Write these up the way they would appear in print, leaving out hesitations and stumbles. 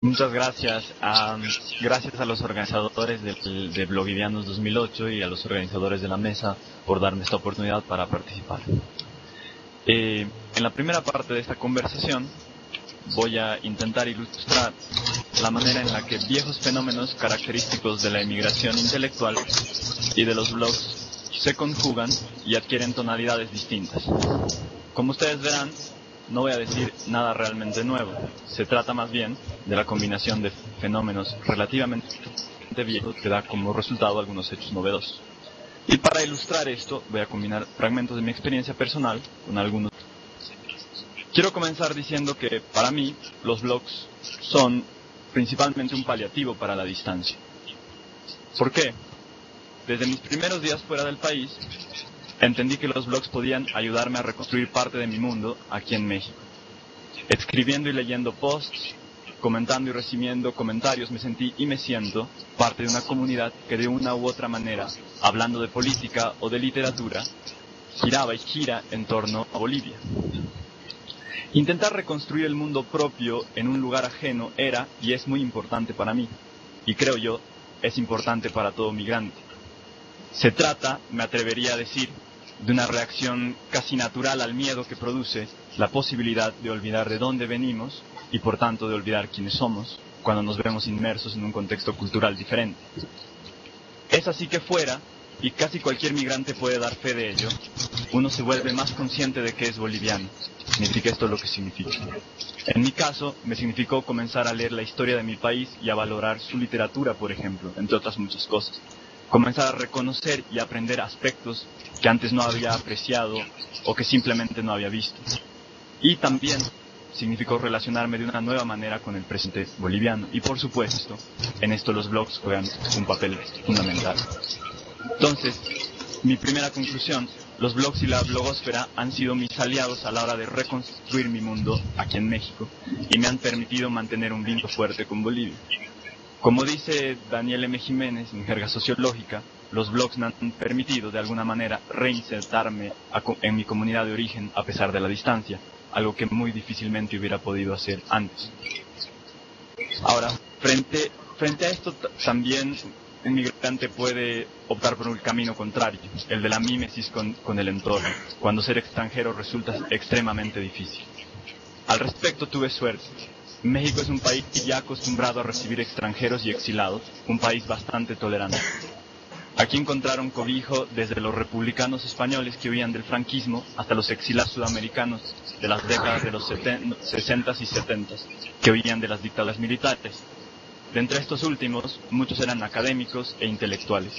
Muchas gracias. Gracias a los organizadores de Blogivianos 2008 y a los organizadores de la mesa por darme esta oportunidad para participar. En la primera parte de esta conversación voy a intentar ilustrar la manera en la que viejos fenómenos característicos de la emigración intelectual y de los blogs se conjugan y adquieren tonalidades distintas. Como ustedes verán, no voy a decir nada realmente nuevo. Se trata más bien de la combinación de fenómenos relativamente viejos que da como resultado algunos hechos novedosos. Y para ilustrar esto, voy a combinar fragmentos de mi experiencia personal con algunos. Quiero comenzar diciendo que, para mí, los blogs son principalmente un paliativo para la distancia. ¿Por qué? Desde mis primeros días fuera del país, entendí que los blogs podían ayudarme a reconstruir parte de mi mundo aquí en México. Escribiendo y leyendo posts, comentando y recibiendo comentarios, me sentí y me siento parte de una comunidad que de una u otra manera, hablando de política o de literatura, giraba y gira en torno a Bolivia. Intentar reconstruir el mundo propio en un lugar ajeno era y es muy importante para mí, y creo yo, es importante para todo migrante. Se trata, me atrevería a decir, de una reacción casi natural al miedo que produce la posibilidad de olvidar de dónde venimos y por tanto de olvidar quiénes somos cuando nos vemos inmersos en un contexto cultural diferente. Es así que fuera, y casi cualquier migrante puede dar fe de ello, uno se vuelve más consciente de que es boliviano. Significa esto lo que significa. En mi caso, me significó comenzar a leer la historia de mi país y a valorar su literatura, por ejemplo, entre otras muchas cosas. Comenzar a reconocer y aprender aspectos que antes no había apreciado o que simplemente no había visto. Y también significó relacionarme de una nueva manera con el presente boliviano. Y por supuesto, en esto los blogs juegan un papel fundamental. Entonces, mi primera conclusión, los blogs y la blogosfera han sido mis aliados a la hora de reconstruir mi mundo aquí en México y me han permitido mantener un vínculo fuerte con Bolivia. Como dice Daniel M. Jiménez en jerga sociológica, los blogs me han permitido de alguna manera reinsertarme en mi comunidad de origen a pesar de la distancia, algo que muy difícilmente hubiera podido hacer antes. Ahora, frente a esto también un migrante puede optar por un camino contrario, el de la mímesis con el entorno, cuando ser extranjero resulta extremadamente difícil. Al respecto tuve suerte. México es un país ya acostumbrado a recibir extranjeros y exilados, un país bastante tolerante. Aquí encontraron cobijo desde los republicanos españoles que huían del franquismo hasta los exilados sudamericanos de las décadas de los 60s y 70s que huían de las dictaduras militares. De entre estos últimos, muchos eran académicos e intelectuales.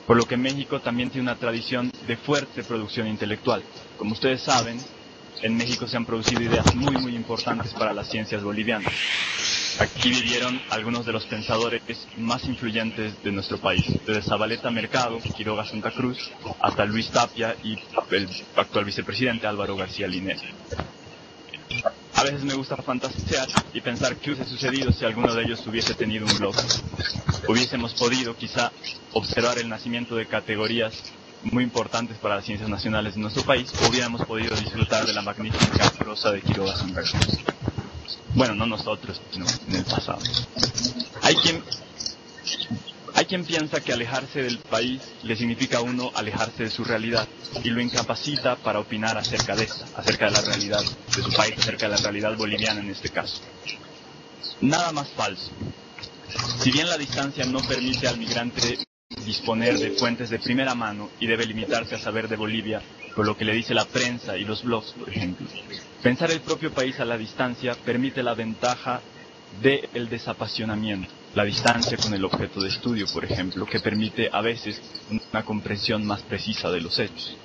Por lo que México también tiene una tradición de fuerte producción intelectual. Como ustedes saben, en México se han producido ideas muy importantes para las ciencias bolivianas. Aquí vivieron algunos de los pensadores más influyentes de nuestro país, desde Zabaleta Mercado, Quiroga Santa Cruz, hasta Luis Tapia y el actual vicepresidente Álvaro García Linera. A veces me gusta fantasear y pensar qué hubiese sucedido si alguno de ellos hubiese tenido un blog. Hubiésemos podido quizá observar el nacimiento de categorías muy importantes para las ciencias nacionales de nuestro país, o hubiéramos podido disfrutar de la magnífica prosa de Quiroga Santa Cruz. Bueno, no nosotros, sino en el pasado. Hay quien piensa que alejarse del país le significa a uno alejarse de su realidad y lo incapacita para opinar acerca de esta, acerca de la realidad de su país, acerca de la realidad boliviana en este caso. Nada más falso. Si bien la distancia no permite al migrante disponer de fuentes de primera mano y debe limitarse a saber de Bolivia por lo que le dice la prensa y los blogs, por ejemplo, pensar el propio país a la distancia permite la ventaja del desapasionamiento, la distancia con el objeto de estudio, por ejemplo, que permite a veces una comprensión más precisa de los hechos.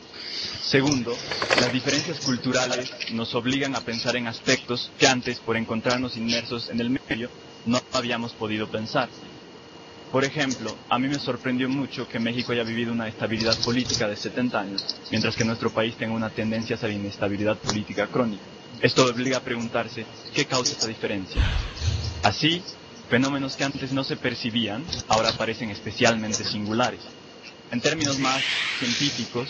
Segundo, las diferencias culturales nos obligan a pensar en aspectos que antes, por encontrarnos inmersos en el medio, no habíamos podido pensar. Por ejemplo, a mí me sorprendió mucho que México haya vivido una estabilidad política de 70 años, mientras que nuestro país tenga una tendencia hacia la inestabilidad política crónica. Esto obliga a preguntarse, ¿qué causa esta diferencia? Así, fenómenos que antes no se percibían, ahora parecen especialmente singulares. En términos más científicos,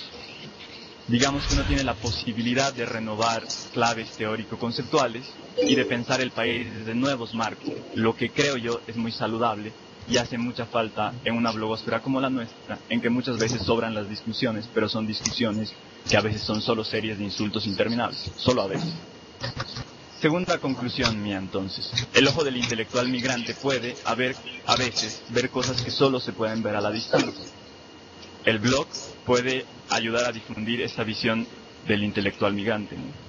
Digamos que uno tiene la posibilidad de renovar claves teórico-conceptuales y de pensar el país desde nuevos marcos, lo que creo yo es muy saludable y hace mucha falta en una blogosfera como la nuestra, en que muchas veces sobran las discusiones, pero son discusiones que a veces son solo series de insultos interminables, solo a veces. Segunda conclusión mía, entonces. El ojo del intelectual migrante puede, a veces, ver cosas que solo se pueden ver a la distancia. El blog puede ayudar a difundir esta visión del intelectual migrante, ¿no?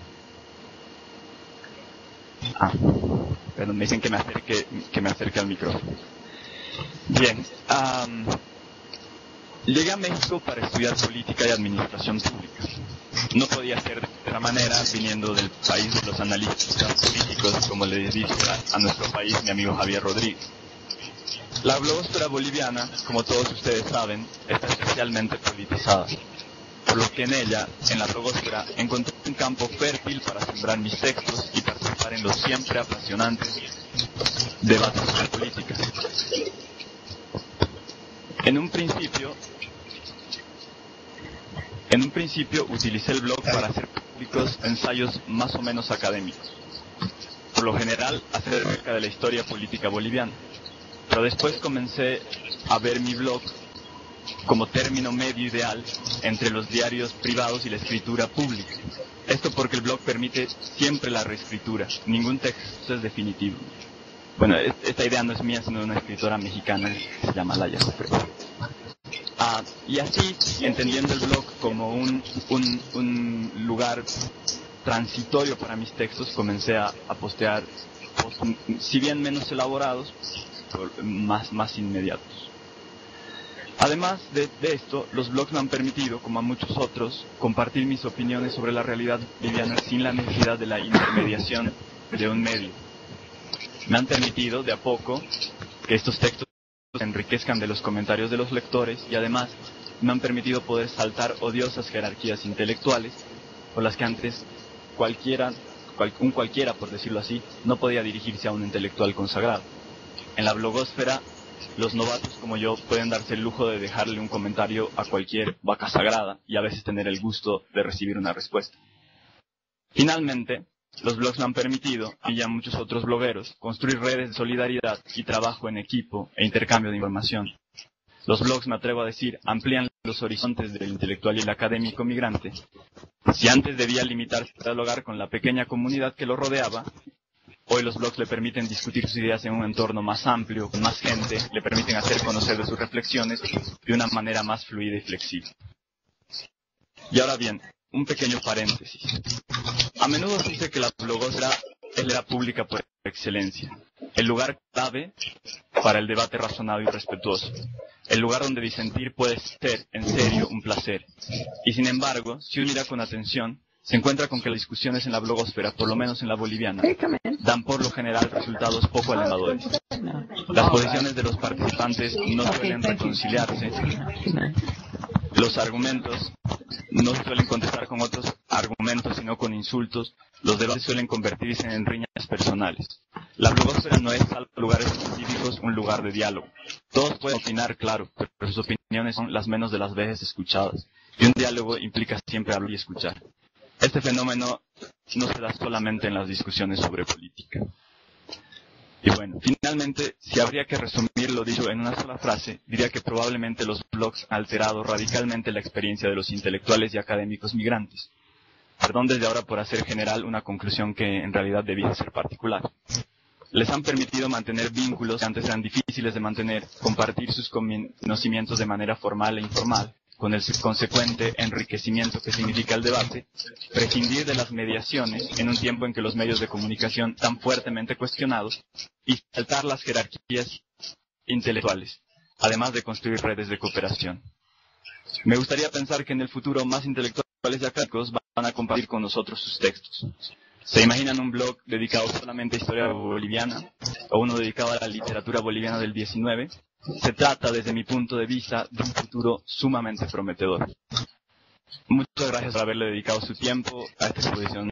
Perdón, me dicen que me acerque al micrófono. Bien, llegué a México para estudiar política y administración pública. No podía ser de otra manera viniendo del país de los analistas políticos, como le dice a nuestro país mi amigo Javier Rodríguez. La blogosfera boliviana, como todos ustedes saben, está especialmente politizada, por lo que en ella, en la blogosfera, encontré un campo fértil para sembrar mis textos y participar en los siempre apasionantes debates sobre política. En un principio utilicé el blog para hacer públicos ensayos más o menos académicos, por lo general acerca de la historia política boliviana. Pero después comencé a ver mi blog como término medio ideal entre los diarios privados y la escritura pública. Esto porque el blog permite siempre la reescritura, ningún texto es definitivo. Bueno, esta idea no es mía, sino de una escritora mexicana que se llama Laya Jofre. Y así, entendiendo el blog como un lugar transitorio para mis textos, comencé a postear, si bien menos elaborados, más inmediatos. Además de esto, los blogs me han permitido, como a muchos otros, compartir mis opiniones sobre la realidad boliviana sin la necesidad de la intermediación de un medio. Me han permitido, de a poco, que estos textos se enriquezcan de los comentarios de los lectores y además me han permitido poder saltar odiosas jerarquías intelectuales por las que antes cualquiera, por decirlo así, no podía dirigirse a un intelectual consagrado. En la blogosfera, los novatos como yo pueden darse el lujo de dejarle un comentario a cualquier vaca sagrada y a veces tener el gusto de recibir una respuesta. Finalmente, los blogs me han permitido, y a muchos otros blogueros, construir redes de solidaridad y trabajo en equipo e intercambio de información. Los blogs, me atrevo a decir, amplían los horizontes del intelectual y el académico migrante. Si antes debía limitarse a dialogar con la pequeña comunidad que lo rodeaba, hoy los blogs le permiten discutir sus ideas en un entorno más amplio, con más gente, le permiten hacer conocer de sus reflexiones de una manera más fluida y flexible. Y ahora bien, un pequeño paréntesis. A menudo se dice que la blogosfera es la pública por excelencia, el lugar clave para el debate razonado y respetuoso, el lugar donde disentir puede ser, en serio, un placer. Y sin embargo, si uno mira con atención, se encuentra con que las discusiones en la blogosfera, por lo menos en la boliviana, dan por lo general resultados poco alentadores. Las posiciones de los participantes no suelen reconciliarse. Los argumentos no suelen contestar con otros argumentos, sino con insultos. Los debates suelen convertirse en riñas personales. La blogosfera no es, a lugares específicos, un lugar de diálogo. Todos pueden opinar, claro, pero sus opiniones son las menos de las veces escuchadas. Y un diálogo implica siempre hablar y escuchar. Este fenómeno no se da solamente en las discusiones sobre política. Y bueno, finalmente, si habría que resumir lo dicho en una sola frase, diría que probablemente los blogs han alterado radicalmente la experiencia de los intelectuales y académicos migrantes. Perdón desde ahora por hacer general una conclusión que en realidad debía ser particular. Les han permitido mantener vínculos que antes eran difíciles de mantener, compartir sus conocimientos de manera formal e informal, con el consecuente enriquecimiento que significa el debate, prescindir de las mediaciones en un tiempo en que los medios de comunicación están fuertemente cuestionados y saltar las jerarquías intelectuales, además de construir redes de cooperación. Me gustaría pensar que en el futuro más intelectuales y académicos van a compartir con nosotros sus textos. ¿Se imaginan un blog dedicado solamente a historia boliviana o uno dedicado a la literatura boliviana del 19? Se trata, desde mi punto de vista, de un futuro sumamente prometedor. Muchas gracias por haberle dedicado su tiempo a esta exposición